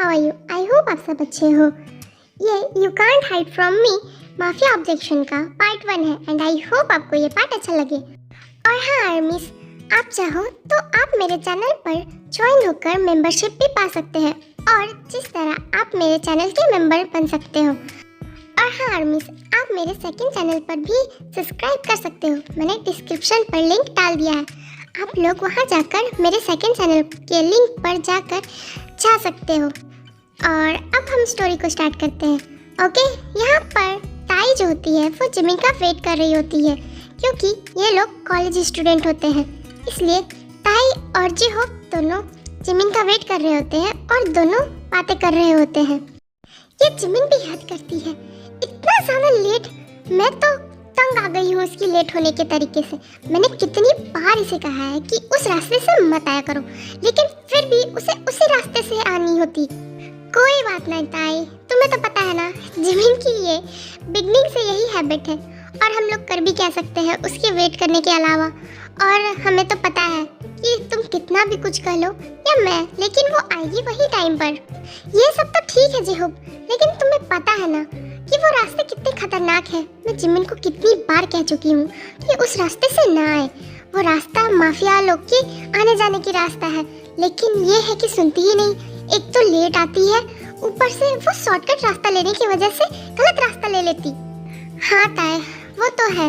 How are you? I hope आप सब अच्छे हो। ये you can't hide from me mafia objection का पार्ट 1 है एंड आई होप आपको ये पार्ट अच्छा लगे। और हाँ आर्मीज, आप चाहो तो आप मेरे चैनल पर ज्वाइन होकर मेंबरशिप भी पा सकते हैं और जिस तरह आप मेरे चैनल के मेंबर बन सकते हो। और हाँ आर्मीज, आप मेरे सेकंड चैनल पर भी सब्सक्राइब कर सकते हो। मैंने डिस्क्रिप्शन पर लिंक डाल दिया है, आप लोग वहाँ जाकर मेरे सेकंड चैनल के लिंक पर जाकर जा सकते हो। और अब हम स्टोरी को स्टार्ट करते हैं। ओके, यहाँ पर ताई जो होती है वो जिमिन का वेट कर रही होती है क्योंकि ये लोग कॉलेज स्टूडेंट होते हैं, इसलिए ताई और जी होप दोनों जिमिन का वेट कर रहे होते हैं और दोनों बातें कर रहे होते हैं। ये जिमिन भी हद करती है, इतना ज़्यादा लेट। मैं तो तंग आ गई हूँ उसकी लेट होने के तरीके से। मैंने कितनी बार इसे कहा है कि उस रास्ते से मत आया करो, लेकिन फिर भी उसे उसी रास्ते से आनी होती। कोई बात नहीं ताई, तुम्हें तो पता है ना जिमिन की ये बिगनिंग से यही हैबिट है और हम लोग कर भी क्या सकते हैं उसके वेट करने के अलावा। और हमें तो पता है कि तुम कितना भी कुछ कह लो या मैं, लेकिन वो आएगी वही टाइम पर। ये सब तो ठीक है जिहोप, लेकिन तुम्हें पता है ना कि वो रास्ते कितने खतरनाक है। मैं जिमिन को कितनी बार कह चुकी हूँ कि उस रास्ते से ना आए। वो रास्ता माफिया लोग के आने जाने की रास्ता है, लेकिन ये है कि सुनती ही नहीं। एक तो लेट आती है, ऊपर से वो शॉर्टकट रास्ता लेने की वजह से गलत रास्ता ले लेती। हाँ ताए, वो तो है,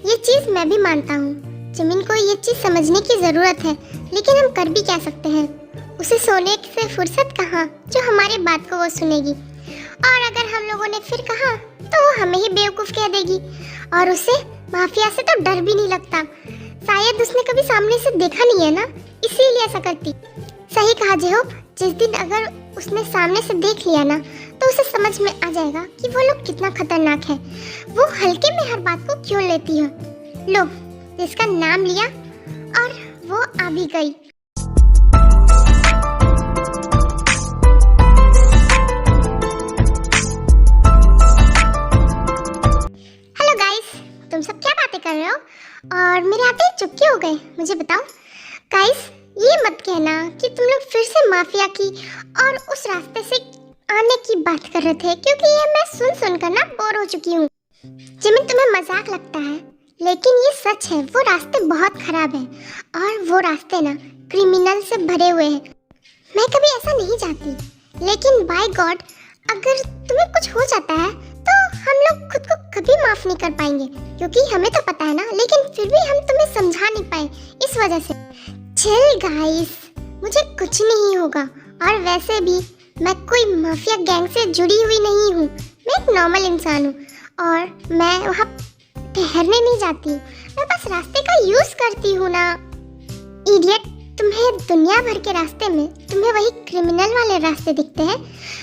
ये चीज़ मैं भी मानता हूँ। जिमिन को ये चीज़ समझने की ज़रूरत है, लेकिन हम कर भी क्या सकते हैं। उसे सोने से फुर्सत कहाँ जो हमारी बात को वो सुनेगी। और अगर हम लोगों ने फिर कहा तो वो हमें ही बेवकूफ़ कह देगी। और उसे माफिया से तो डर भी नहीं लगता, शायद उसने कभी सामने से देखा नहीं है ना, इसीलिए ऐसा करती। सही कहा जिहोप, जिस दिन अगर उसने सामने से देख लिया ना तो उसे समझ में आ जाएगा कि वो लोग कितना खतरनाक है। वो हल्के में हर बात को क्यों लेती है। लो, इसका नाम लिया और वो आ भी गई। हेलो गाइस, तुम सब क्या बातें कर रहे हो और मेरे आते ही चुप क्यों हो गए? मुझे बताओ। गाइस, ये मत कहना कि तुम लोग फिर से माफिया की और उस रास्ते से आने की बात कर रहे थे, क्योंकि ये मैं सुन कर ना बोर हो चुकी हूँ। जिमिन, तुम्हें मजाक लगता है, लेकिन ये सच है। वो रास्ते बहुत खराब हैं और वो रास्ते ना क्रिमिनल से भरे हुए हैं। मैं कभी ऐसा नहीं चाहती, लेकिन बाय गॉड अगर तुम्हें कुछ हो जाता है तो हम लोग खुद को कभी माफ नहीं कर पाएंगे, क्योंकि हमें तो पता है ना, लेकिन फिर भी हम तुम्हें समझा नहीं पाए इस वजह से। चिल गाइस, मुझे कुछ नहीं होगा। और वैसे भी मैं कोई माफिया गैंग से जुड़ी हुई नहीं हूँ, मैं एक नॉर्मल इंसान हूँ और मैं वहाँ ठहरने नहीं जाती हूँ। मैं बस रास्ते का यूज करती हूँ ना। इडियट, तुम्हें दुनिया भर के रास्ते में तुम्हें वही क्रिमिनल वाले रास्ते दिखते हैं।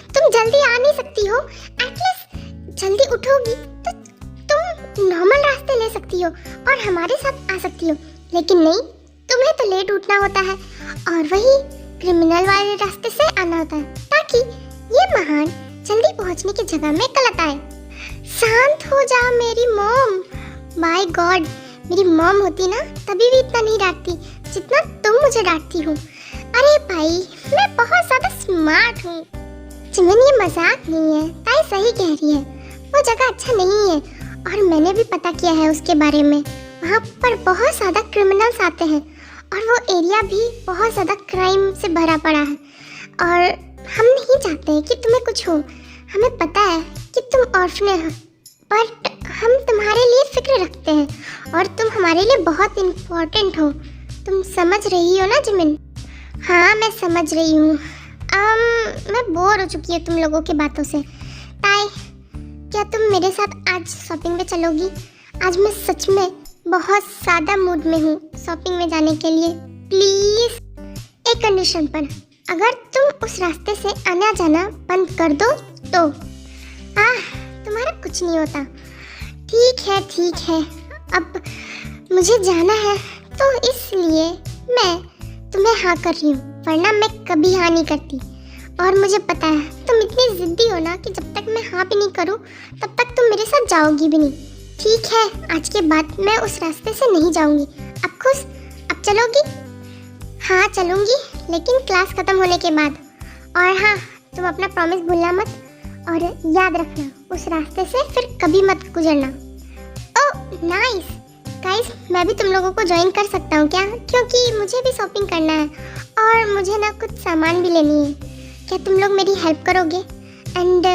तुम जल्दी आ नहीं सकती हो, एटलीस्ट जल्दी उठोगी तो तुम नॉर्मल रास्ते ले सकती हो और हमारे साथ आ सकती हो, लेकिन नहीं, तुम्हें तो लेट उठना होता है और वही क्रिमिनल वाले रास्ते से आना होता है, ताकि ये महान जल्दी पहुंचने की जगह में गलत आए। शांत हो जाओ मेरी मॉम। बाय गॉड, मेरी मॉम होती ना तभी भी इतना नहीं डांटती जितना तुम मुझे डांटती हो। अरे भाई, मैं बहुत ज़्यादा स्मार्ट हूँ। जिमिन, ये मजाक नहीं है, ताई सही कह रही है। वो जगह अच्छा नहीं है और मैंने भी पता किया है उसके बारे में। वहाँ पर बहुत ज़्यादा क्रिमिनल्स आते हैं और वो एरिया भी बहुत ज़्यादा क्राइम से भरा पड़ा है और हम नहीं चाहते कि तुम्हें कुछ हो। हमें पता है कि तुम ऑर्फने हो, बट हम तुम्हारे लिए फिक्र रखते हैं और तुम हमारे लिए बहुत इम्पोर्टेंट हो। तुम समझ रही हो ना जिमिन? हाँ, मैं समझ रही हूँ। मैं बोर हो चुकी हूँ तुम लोगों की बातों से। ताई, क्या तुम मेरे साथ आज शॉपिंग पे चलोगी? आज मैं सच में बहुत ज़्यादा मूड में हूँ शॉपिंग में जाने के लिए। प्लीज़, एक कंडीशन पर, अगर तुम उस रास्ते से आना जाना बंद कर दो तो। तुम्हारा कुछ नहीं होता। ठीक है, अब मुझे जाना है तो इसलिए मैं तुम्हें हाँ कर रही हूँ, वरना मैं कभी हाँ नहीं करती। और मुझे पता है तुम इतनी ज़िद्दी हो ना कि जब तक मैं हाँ भी नहीं करूँ तब तक तुम मेरे साथ जाओगी भी नहीं। ठीक है, आज के बाद मैं उस रास्ते से नहीं जाऊंगी। अब खुश? अब चलोगी? हाँ चलूंगी, लेकिन क्लास खत्म होने के बाद। और हाँ, तुम अपना प्रॉमिस भूलना मत और याद रखना उस रास्ते से फिर कभी मत गुजरना। ओह नाइस गाइस, मैं भी तुम लोगों को ज्वाइन कर सकता हूँ क्या? क्योंकि मुझे भी शॉपिंग करना है और मुझे ना कुछ सामान भी लेनी है। क्या तुम लोग मेरी हेल्प करोगे? एंड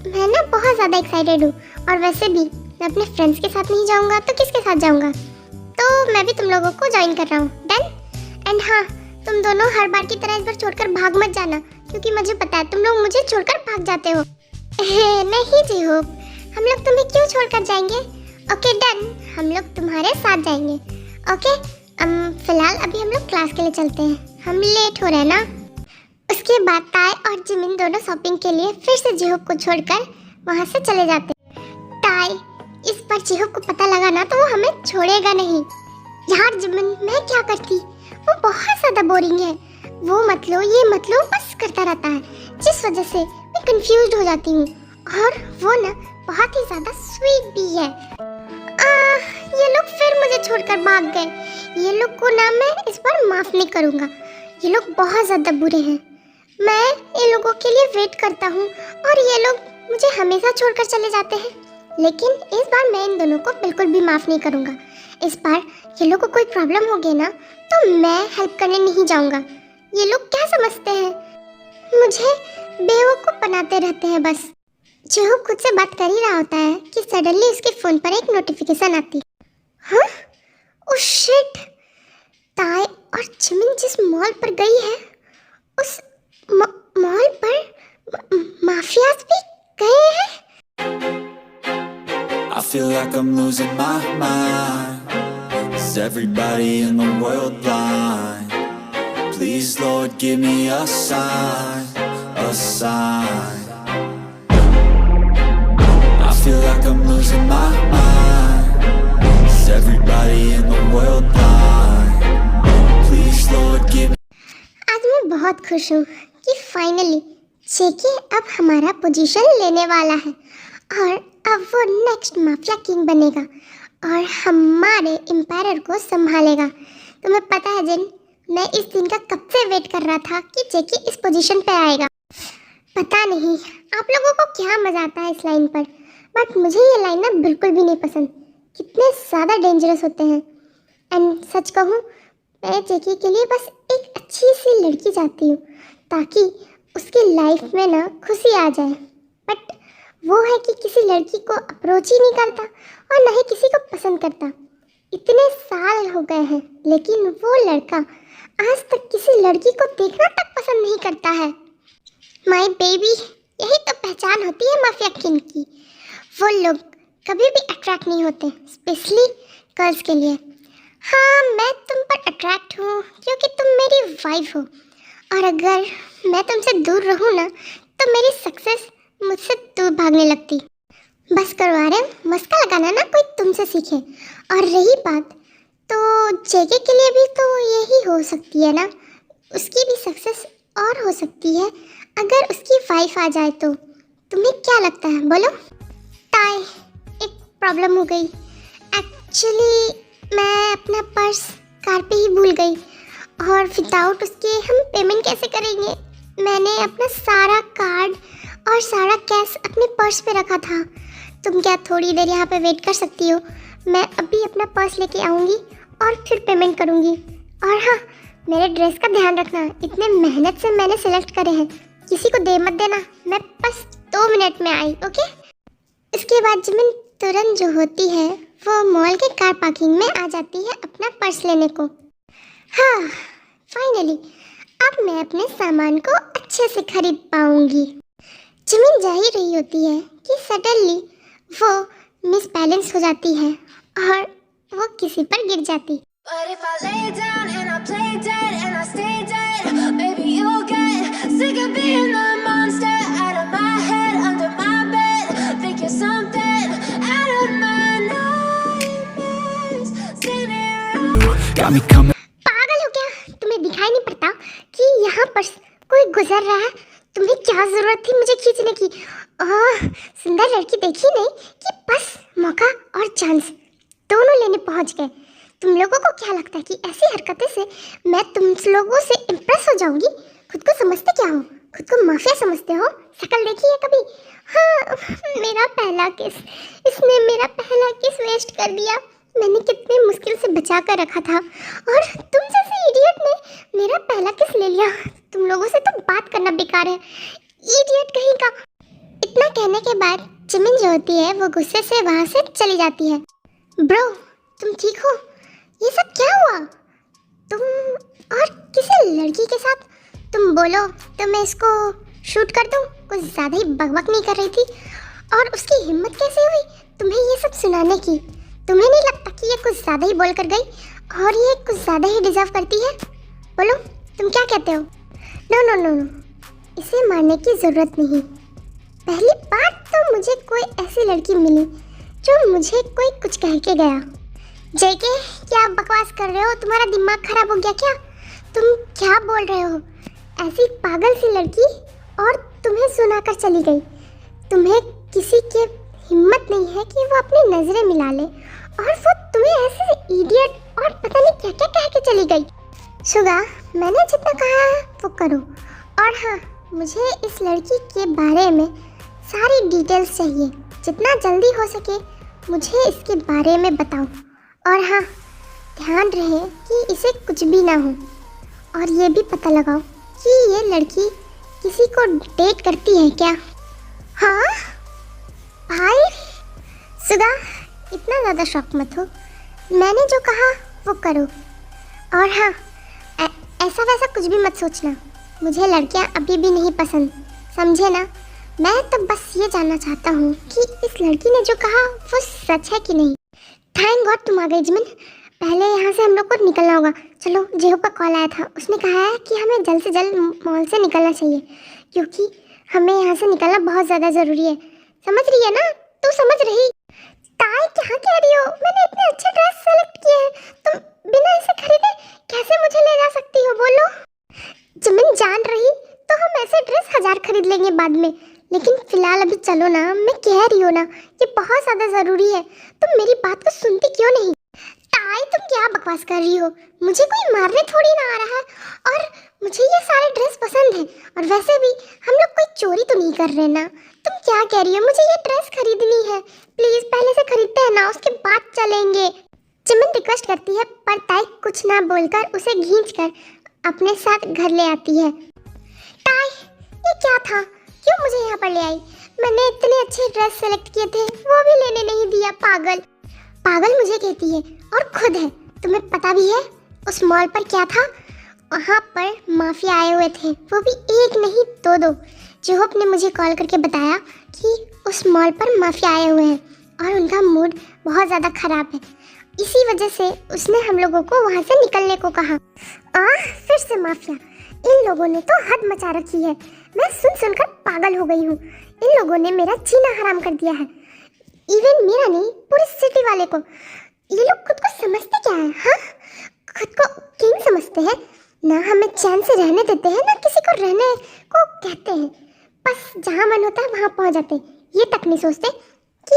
मैं ना बहुत ज़्यादा एक्साइटेड हूँ और वैसे भी मैं अपने फ्रेंड्स के साथ नहीं जाऊँगा तो किसके साथ जाऊँगा? तो मैं भी तुम लोगों को ज्वाइन कर रहा हूँ। डन? एंड हाँ, तुम दोनों हर बार की तरह इस बार छोड़कर भाग मत जाना, क्योंकि मुझे पता है तुम लोग मुझे छोड़कर भाग जाते हो। नहीं जी होप, हम लोग तुम्हें क्यों छोड़कर जाएंगे? ओके डन, हम लोग तुम्हारे साथ जाएंगे। ओके फिलहाल अभी हम लोग क्लास के लिए चलते हैं, हम लेट हो रहे हैं ना। उसके बाद ताई और जिमिन दोनों शॉपिंग के लिए फिर से जिहोप को छोड़कर वहाँ से चले जाते हैं। ताई, इस बार जिहोप को पता लगा ना तो वो हमें छोड़ेगा नहीं। यार जिमिन, मैं क्या करती, वो बहुत ज़्यादा बोरिंग है। वो मत लो ये मत लो बस करता रहता है, जिस वजह से मैं कंफ्यूज हो जाती हूँ। और वो ना बहुत ही ज़्यादा स्वीट भी है। ये लोग फिर मुझे छोड़कर भाग गए। ये लोग को ना मैं इस बार माफ़ नहीं करूँगा। ये लोग बहुत ज़्यादा बुरे हैं। मैं इन लोगों के लिए वेट करता हूँ और ये लोग मुझे हमेशा छोड़कर चले जाते हैं। लेकिन इस बार मैं इन दोनों को बिल्कुल भी माफ़ नहीं करूँगा। इस बार ये लोग को कोई प्रॉब्लम हो गई ना तो मैं हेल्प करने नहीं जाऊँगा। ये लोग क्या समझते हैं, मुझे बेवकूफ़ बनाते रहते हैं बस। जो खुद से बात कर ही रहा होता है कि सडनली उसके फ़ोन पर एक नोटिफिकेशन आती है। हाँ? Oh shit! ताई और जिमिन जिस मॉल पर गई है उस मॉल पर माफियाज भी गए हैं। I feel like I'm losing my mind. Is everybody in the world blind? Please Lord give me a sign, a sign. I feel like I'm losing my mind. Is everybody in the world blind? Please Lord give me. आज मैं बहुत खुश हूँ कि finally जेके अब हमारा position लेने वाला है और अब वो नेक्स्ट माफिया किंग बनेगा और हमारे एम्पायर को संभालेगा। तुम्हें पता है जिन, मैं इस दिन का कब से वेट कर रहा था कि जेके इस पोजीशन पे आएगा। पता नहीं आप लोगों को क्या मजा आता है इस लाइन पर, बट मुझे ये लाइन ना बिल्कुल भी नहीं पसंद। कितने ज़्यादा डेंजरस होते हैं। एंड सच कहूँ, मैं जेके के लिए बस एक अच्छी सी लड़की चाहती हूँ ताकि उसकी लाइफ में ना खुशी आ जाए। बट वो है कि किसी लड़की को अप्रोच ही नहीं करता और न ही किसी को पसंद करता। इतने साल हो गए हैं लेकिन वो लड़का आज तक किसी लड़की को देखना तक पसंद नहीं करता है। माय बेबी, यही तो पहचान होती है माफिया किंग की। वो लोग कभी भी अट्रैक्ट नहीं होते, स्पेशली गर्ल्स के लिए। हाँ, मैं तुम पर अट्रैक्ट हूँ क्योंकि तुम मेरी वाइफ हो और अगर मैं तुमसे दूर रहूँ ना तो मेरी सक्सेस मुझसे दूर भागने लगती। बस करो आर्यन, मस्का लगाना ना कोई तुमसे सीखे। और रही बात, तो जेके के लिए भी तो यही हो सकती है ना, उसकी भी सक्सेस और हो सकती है अगर उसकी वाइफ आ जाए तो। तुम्हें क्या लगता है बोलो? ताई, एक प्रॉब्लम हो गई। एक्चुअली मैं अपना पर्स कार पे ही भूल गई और विदाउट उसके हम पेमेंट कैसे करेंगे? मैंने अपना सारा कार्ड और सारा कैश अपने पर्स पे रखा था। तुम क्या थोड़ी देर यहाँ पे वेट कर सकती हो? मैं अभी अपना पर्स लेके आऊँगी और फिर पेमेंट करूँगी। और हाँ, मेरे ड्रेस का ध्यान रखना, इतने मेहनत से मैंने सेलेक्ट करे हैं, किसी को दे मत देना। मैं बस 2 मिनट में आई। ओके? इसके बाद जिमिन तुरंत जो होती है वो मॉल के कार पार्किंग में आ जाती है अपना पर्स लेने को। हाँ, फाइनली अब मैं अपने सामान को अच्छे से खरीद पाऊंगी। जिमिन जा ही रही होती है कि सडनली वो मिसबैलेंस हो जाती है और वो किसी पर गिर जाती। But if I lay down and I play dead and I stay dead, baby you'll get sick of being the monster out of my head, under my bed, think you're something out of my nightmares, standing around. Got me coming. पागल हो क्या? तुम्हें दिखाई नहीं पड़ता कि यहाँ पर कोई गुजर रहा है? तुम्हें क्या जरूरत थी मुझे खींचने की? सुंदर लड़की देखी नहीं कि बस मौका और चांस दोनों लेने पहुंच गए। तुम लोगों को क्या लगता है कि ऐसी हरकतें से मैं तुम लोगों से इम्प्रेस हो जाऊंगी? खुद को समझते क्या हो? खुद को माफिया समझते हो? शक्ल देखी है कभी? हाँ, मेरा पहला किस, इसने मेरा पहला किस वेस्ट कर दिया। मैंने कितने मुश्किल से बचा कर रखा था और तुम जैसे इडियट ने मेरा पहला किस ले लिया। तुम लोगों से तो बात करना बेकार है, इडियट कहीं का। इतना कहने के बाद जिमिन जो होती है वो गुस्से से वहाँ से चली जाती है। ब्रो, तुम ठीक हो? ये सब क्या हुआ? तुम और किसी लड़की के साथ? तुम बोलो तो मैं इसको शूट कर दूं। कुछ ज़्यादा ही बकबक नहीं कर रही थी? और उसकी हिम्मत कैसे हुई तुम्हें ये सब सुनाने की? तुम्हें नहीं लगता कि ये कुछ ज़्यादा ही बोल कर गई और ये कुछ ज़्यादा ही डिजर्व करती है? बोलो, तुम क्या कहते हो? नो नो नो नो, इसे मारने की ज़रूरत नहीं। पहली बात तो मुझे कोई ऐसी लड़की मिली जो मुझे कोई कुछ कह के गया। जेके, क्या बकवास कर रहे हो? तुम्हारा दिमाग खराब हो गया क्या? तुम क्या बोल रहे हो? ऐसी पागल सी लड़की और तुम्हें सुनाकर चली गई। तुम्हें किसी के हिम्मत नहीं है कि वो अपनी नजरें मिला ले और वो तुम्हें ऐसे इडियट और पता नहीं क्या क्या कह के चली गई। सुगा, मैंने जितना कहा है वो करो। और हाँ, मुझे इस लड़की के बारे में सारी डिटेल्स चाहिए। जितना जल्दी हो सके मुझे इसके बारे में बताओ। और हाँ, ध्यान रहे कि इसे कुछ भी ना हो। और ये भी पता लगाओ कि ये लड़की किसी को डेट करती है क्या? हाँ भाई, सुगा, इतना ज़्यादा शॉक मत हो। मैंने जो कहा वो करो। और हाँ, ऐसा वैसा कुछ भी मत सोचना। मुझे लड़कियां अभी भी नहीं पसंद, समझे ना? मैं तो बस ये जानना चाहता हूँ कि इस लड़की ने जो कहा वो सच है कि नहीं। थैंक गॉड तुम आ गई जिमिन। पहले यहाँ से हम लोग को निकलना होगा। चलो, जेहो का कॉल आया था, उसने कहा है कि हमें जल्द से जल्द मॉल से निकलना चाहिए क्योंकि हमें यहाँ से निकलना बहुत ज़्यादा ज़रूरी है। समझ रही है ना? तू समझ रही? ताई क्या कह रही हो? मैंने इतने अच्छे ड्रेस सेलेक्ट किए हैं, तुम बिना इसे खरीदे कैसे मुझे ले जा सकती हो? बोलो। जिमिन जान रही तो हम ऐसे ड्रेस 1000 खरीद लेंगे बाद में, लेकिन फिलहाल अभी चलो ना। मैं कह रही हूँ ना, ये बहुत ज़्यादा ज़रूरी है। तुम मेरी बात को सुनती क्यों नहीं? ताई, तुम क्या बकवास कर रही हो? मुझे कोई मारने थोड़ी ना आ रहा है और मुझे ये सारे ड्रेस पसंद हैं। और वैसे भी हम लोग कोई चोरी तो नहीं कर रहे ना। तुम क्या कह रही हो? मुझे ये ड्रेस खरीदनी है। प्लीज़ पहले से खरीदते हैं ना, उसके बाद चलेंगे। जिमिन रिक्वेस्ट करती है पर ताई कुछ ना बोलकर उसे खींचकर अपने साथ घर ले आती है। ताई, ये क्या था? क्यों मुझे यहाँ पर ले आई? मैंने इतने अच्छे ड्रेस सेलेक्ट किए थे, वो भी लेने नहीं दिया। पागल पागल मुझे कहती है और खुद है। तुम्हें पता भी है उस मॉल पर क्या था? वहाँ पर माफिया आए हुए थे, वो भी एक नहीं दो। जोहब ने मुझे कॉल करके बताया कि उस मॉल पर माफिया आए हुए हैं और उनका मूड बहुत ज़्यादा ख़राब है। इसी वजह से उसने हम लोगों को वहाँ से निकलने को कहा। फिर से माफिया, इन लोगों ने तो हद मचा रखी है। मैं सुनकर पागल हो गई हूँ। इन लोगों ने मेरा जीना हराम कर दिया है। इवन मेरा नहीं, पूरी सिटी वाले को। ये लोग खुद को समझते क्या है? हाँ, खुद को किंग समझते हैं ना। हमें चैन से रहने देते हैं ना किसी को रहने को कहते हैं। बस जहाँ मन होता है वहाँ पहुँच जाते हैं। ये तक नहीं सोचते कि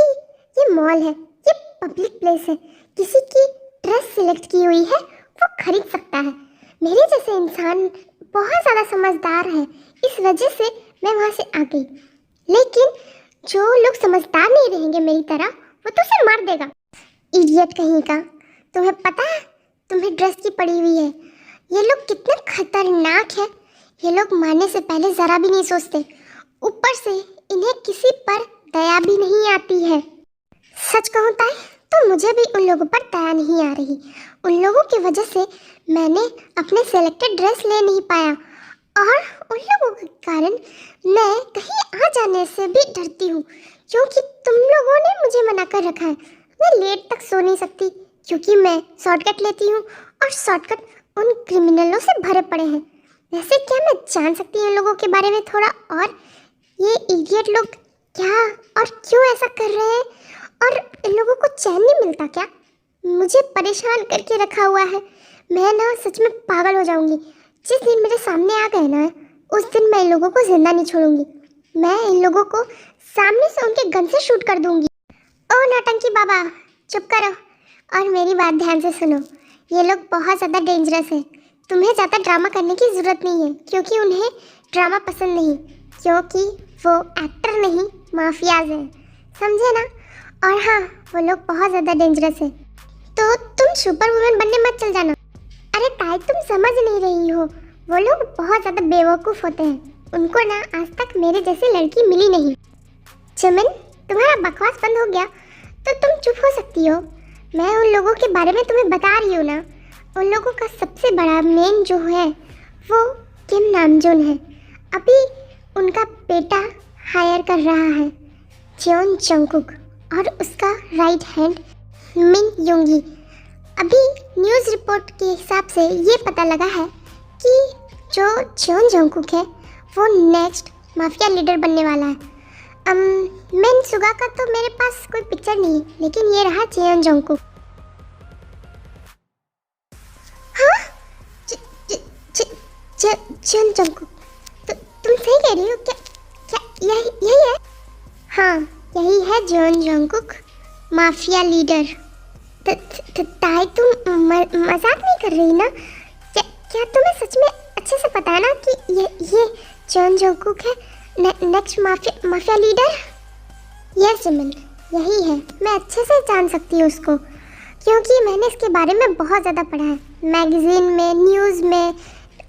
ये मॉल है, ये पब्लिक प्लेस है। किसी की ड्रेस सिलेक्ट की हुई है वो खरीद सकता है। मेरे जैसे इंसान बहुत ज़्यादा समझदार है, इस वजह से मैं वहाँ से आ गई। लेकिन जो लोग समझदार नहीं रहेंगे मेरी तरह, वो तो उसे मार देगा। इडियट कहीं का। तुम्हें पता है तुम्हें ड्रेस की पड़ी हुई है? ये लोग कितने खतरनाक हैं। ये लोग मारने से पहले ज़रा भी नहीं सोचते, ऊपर से इन्हें किसी पर दया भी नहीं आती है। सच कहूँ ताई तो मुझे भी उन लोगों पर दया नहीं आ रही। उन लोगों की वजह से मैंने अपने सेलेक्टेड ड्रेस ले नहीं पाया और उन लोगों के कारण मैं कहीं आ जाने से भी डरती हूँ क्योंकि तुम लोगों ने मुझे मना कर रखा है। मैं लेट तक सो नहीं सकती क्योंकि मैं शॉर्टकट लेती हूँ और शॉर्टकट उन क्रिमिनलों से भरे पड़े हैं। वैसे क्या मैं जान सकती हूँ लोगों के बारे में थोड़ा? और ये इडियट लोग क्या और क्यों ऐसा कर रहे हैं? और इन लोगों को चैन नहीं मिलता क्या? मुझे परेशान करके रखा हुआ है। मैं ना सच में पागल हो जाऊंगी। जिस दिन मेरे सामने आ गए ना, उस दिन मैं इन लोगों को जिंदा नहीं छोड़ूंगी। मैं इन लोगों को सामने से उनके गन से शूट कर दूंगी। ओ नौटंकी बाबा, चुप करो और मेरी बात ध्यान से सुनो। ये लोग बहुत ज़्यादा डेंजरस है। तुम्हें ज़्यादा ड्रामा करने की ज़रूरत नहीं है क्योंकि उन्हें ड्रामा पसंद नहीं। क्योंकि वो एक्टर नहीं माफियाज हैं, समझे ना। और हाँ, वो लोग बहुत ज़्यादा डेंजरस है, तो तुम सुपर वुमन बनने मत चल जाना। अरे ताई, तुम समझ नहीं रही हो, वो लोग बहुत ज़्यादा बेवकूफ़ होते हैं, उनको ना आज तक मेरे जैसी लड़की मिली नहीं। चमन, तुम्हारा बकवास बंद हो गया तो तुम चुप हो सकती हो। मैं उन लोगों के बारे में तुम्हें बता रही हूँ ना। उन लोगों का सबसे बड़ा मेन जो है वो किम नामजून है। अभी उनका बेटा हायर कर रहा है जेओन जंगकुक और उसका राइट हैंड मिन योंगी। अभी न्यूज़ रिपोर्ट के हिसाब से ये पता लगा है कि जो जेओन जंगकुक है वो नेक्स्ट माफिया लीडर बनने वाला है। मिन सुगा का तो मेरे पास कोई पिक्चर नहीं है, लेकिन ये रहा जेओन जंगकुक। हाँ, जेओन जंगकुक, तुम सही कह रही हो क्या? क्या यही है? हाँ, यही है जेओन जंगकुक, माफिया लीडर। ताई, तुम मजाक नहीं कर रही ना? क्या तुम्हें सच में अच्छे से पता है ना कि ये जेओन जंगकुक है नेक्स्ट माफिया लीडर? यस जमन, यही है। मैं अच्छे से जान सकती हूँ उसको, क्योंकि मैंने इसके बारे में बहुत ज़्यादा पढ़ा है, मैगज़ीन में, न्यूज़ में,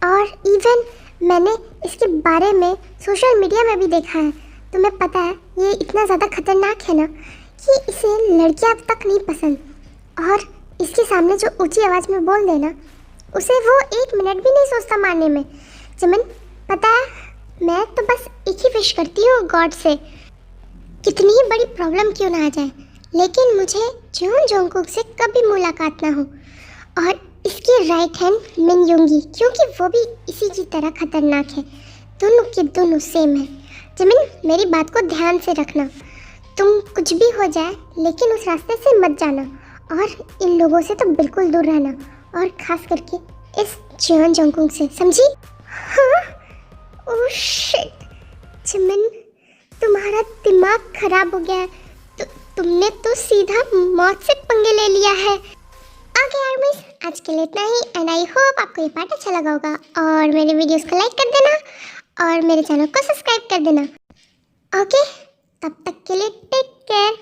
और इवन मैंने इसके बारे में सोशल मीडिया में भी देखा है। तुम्हें पता है ये इतना ज़्यादा खतरनाक है ना कि इसे लड़कियां तक नहीं पसंद, और इसके सामने जो ऊंची आवाज़ में बोल देना, उसे वो 1 मिनट भी नहीं सोचता मारने में। जमन, पता है मैं तो बस एक ही विश करती हूँ गॉड से, कितनी ही बड़ी प्रॉब्लम क्यों ना आ जाए, लेकिन मुझे जेओन जंगकुक से कभी मुलाकात ना हो, और इसके राइट हैंड मिन योंगी, क्योंकि वो भी इसी की तरह खतरनाक है। दोनों के दोनों सेम है। जमीन, मेरी बात को ध्यान से रखना। तुम कुछ भी हो जाए लेकिन उस रास्ते से मत जाना, और इन लोगों से तो बिल्कुल दूर रहना, और खास करके इस जेओन जंगकुक से, समझी? हाँ? ओह शिट, जमीन, तुम्हारा दिमाग खराब हो गया है। तुमने तो सीधा मौत से पंगे ले लिया है। ओके आर्मीज, आज के लिए इतना ही, एंड आई होप आपको ये पार्ट अच्छा लगा होगा, और मेरे वीडियोस को लाइक कर देना और मेरे चैनल को सब्सक्राइब कर देना। ओके, तब तक के लिए टेक केयर।